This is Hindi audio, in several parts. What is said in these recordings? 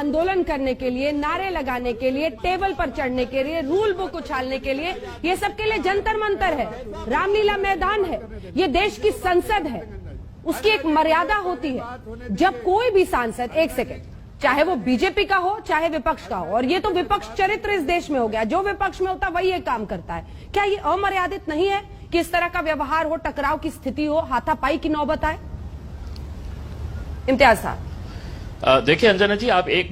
आंदोलन करने के लिए, नारे लगाने के लिए, टेबल पर चढ़ने के लिए, रूल बुक उछालने के लिए, ये सबके लिए जंतर मंतर है, रामलीला मैदान है, ये देश की संसद है। उसकी एक मर्यादा होती है। जब कोई भी सांसद, एक सेकेंड, चाहे वो बीजेपी का हो चाहे विपक्ष का हो, और ये तो विपक्ष चरित्र इस देश में हो गया, जो विपक्ष में होता वही ये काम करता है। क्या ये अमर्यादित नहीं है कि इस तरह का व्यवहार हो, टकराव की स्थिति हो, हाथापाई की नौबत आए? इम्तियाज साहब, देखिए अंजना जी, आप एक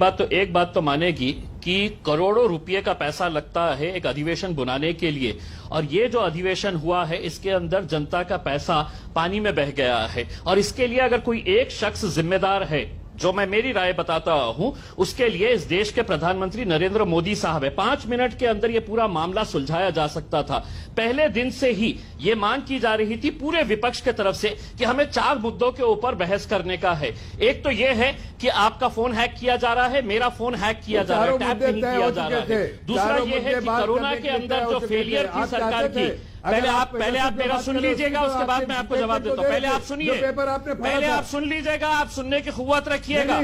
बात तो मानेगी कि करोड़ों रुपए का पैसा लगता है एक अधिवेशन बुलाने के लिए, और ये जो अधिवेशन हुआ है इसके अंदर जनता का पैसा पानी में बह गया है। और इसके लिए अगर कोई एक शख्स जिम्मेदार है, जो मैं मेरी राय बताता हूं, उसके लिए इस देश के प्रधानमंत्री नरेंद्र मोदी साहब है। 5 मिनट के अंदर ये पूरा मामला सुलझाया जा सकता था। पहले दिन से ही ये मांग की जा रही थी पूरे विपक्ष की तरफ से कि हमें 4 मुद्दों के ऊपर बहस करने का है। एक तो ये है कि आपका फोन हैक किया जा रहा है, मेरा फोन हैक किया जा रहा है, टैप नहीं किया जा रहा है। दूसरा ये है कि कोरोना के अंदर जो फेलियर थी सरकार की, पहले आप मेरा सुन लीजिएगा, उसके बाद मैं आपको जवाब देता हूं। पहले आप सुनिए, पहले आप सुन लीजिएगा, आप सुनने की कुव्वत रखिएगा।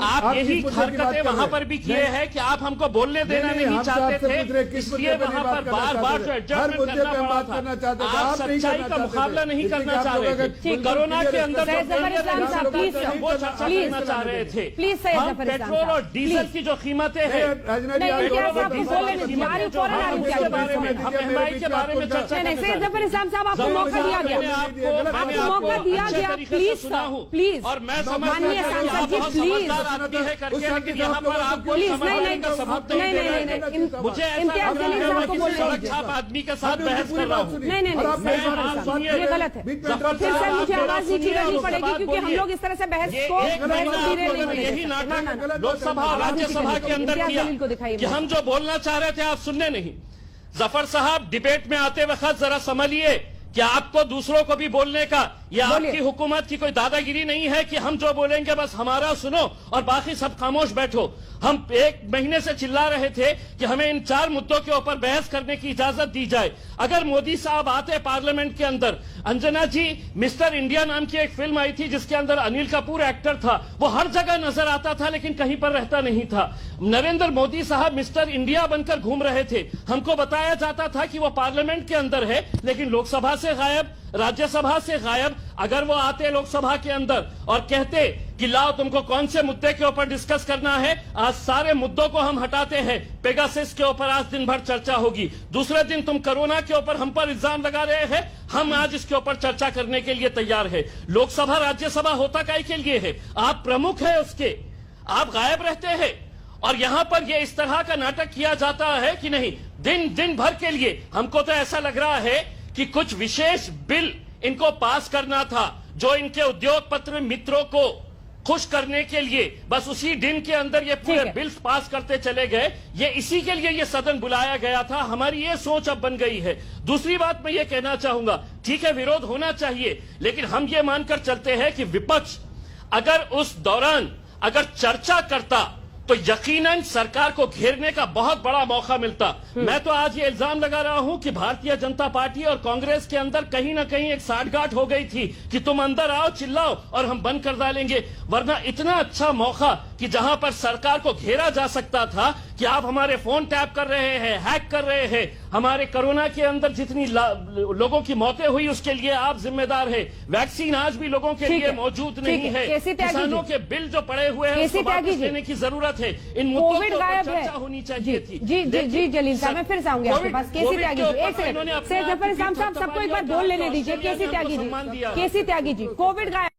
आप यही हरकतें वहां पर भी किए हैं कि आप हमको बोलने देना नहीं चाहते थे, इसलिए वहां पर बार बार जो एडजस्टमेंट करना पड़ा था। आप सच्चाई का मुकाबला नहीं करना चाह रहे थे। कोरोना के अंदर वो चर्चा करना चाह रहे थे। हम पेट्रोल और डीजल की जो कीमतें हैं, महंगाई के बारे में चर्चा सैयद जफर इस्लाम साहब, आपको मौका दिया गया, आपको मौका दिया गया, प्लीज प्लीज, और मैं माननीय सांसद जी प्लीज, मुझे इम्तियाज जलील साहब को बोलने आदमी के साथ बहस कर रहा हूँ। नहीं, ये गलत है। फिर सर मुझे आवाज नीचे करनी पड़ेगी, क्योंकि हम लोग इस तरह से बहस को यही नाटक लोकसभा और राज्यसभा के अंदर किया कि हम जो बोलना चाह रहे थे आप सुनने नहीं। जफर साहब, डिबेट में आते वक्त जरा समझिए कि आपको दूसरों को भी बोलने का, या आपकी हुकूमत की कोई दादागिरी नहीं है कि हम जो बोलेंगे बस हमारा सुनो और बाकी सब खामोश बैठो। हम 1 महीने से चिल्ला रहे थे कि हमें इन 4 मुद्दों के ऊपर बहस करने की इजाजत दी जाए। अगर मोदी साहब आते पार्लियामेंट के अंदर, अंजना जी, मिस्टर इंडिया नाम की एक फिल्म आई थी जिसके अंदर अनिल कपूर एक्टर था, वो हर जगह नजर आता था लेकिन कहीं पर रहता नहीं था। नरेंद्र मोदी साहब मिस्टर इंडिया बनकर घूम रहे थे। हमको बताया जाता था कि वो पार्लियामेंट के अंदर है लेकिन लोकसभा से गायब, राज्यसभा से गायब। अगर वो आते लोकसभा के अंदर और कहते कि लाओ तुमको कौन से मुद्दे के ऊपर डिस्कस करना है, आज सारे मुद्दों को हम हटाते हैं, पेगासस के ऊपर आज दिन भर चर्चा होगी। दूसरे दिन तुम कोरोना के ऊपर हम पर इल्जाम लगा रहे हैं, हम आज इसके ऊपर चर्चा करने के लिए तैयार है। लोकसभा राज्यसभा होता काय के लिए है? आप प्रमुख है उसके, आप गायब रहते हैं। और यहां पर यह इस तरह का नाटक किया जाता है कि नहीं, दिन भर के लिए। हमको तो ऐसा लग रहा है कि कुछ विशेष बिल इनको पास करना था जो इनके उद्योगपति मित्रों को खुश करने के लिए बस उसी दिन के अंदर ये पूरे बिल्स पास करते चले गए। ये इसी के लिए ये सदन बुलाया गया था। हमारी ये सोच अब बन गई है। दूसरी बात मैं ये कहना चाहूंगा, ठीक है विरोध होना चाहिए, लेकिन हम ये मानकर चलते हैं कि विपक्ष अगर उस दौरान अगर चर्चा करता तो यकीनन सरकार को घेरने का बहुत बड़ा मौका मिलता। मैं तो आज ये इल्जाम लगा रहा हूं कि भारतीय जनता पार्टी और कांग्रेस के अंदर कहीं ना कहीं एक साठगांठ हो गई थी कि तुम अंदर आओ, चिल्लाओ और हम बंद कर डालेंगे। वरना इतना अच्छा मौका कि जहां पर सरकार को घेरा जा सकता था कि आप हमारे फोन टैप कर रहे हैं, हैक कर रहे हैं, हमारे कोरोना के अंदर जितनी लोगों की मौतें हुई उसके लिए आप जिम्मेदार है। वैक्सीन आज भी लोगों के लिए मौजूद नहीं है। किसानों के बिल जो पड़े हुए हैं उसको वापस लेने की जरूरत है। इन मुद्दों पर चर्चा होनी चाहिए थी। जी जलील साहब, मैं फिर से आऊंगी आपके पास। केसी त्यागी जी, एक सेकंड, सैयद जफर इस्लाम साहब, सबको एक बार बोल लेने दीजिए। केसी त्यागी जी, कोविड गायब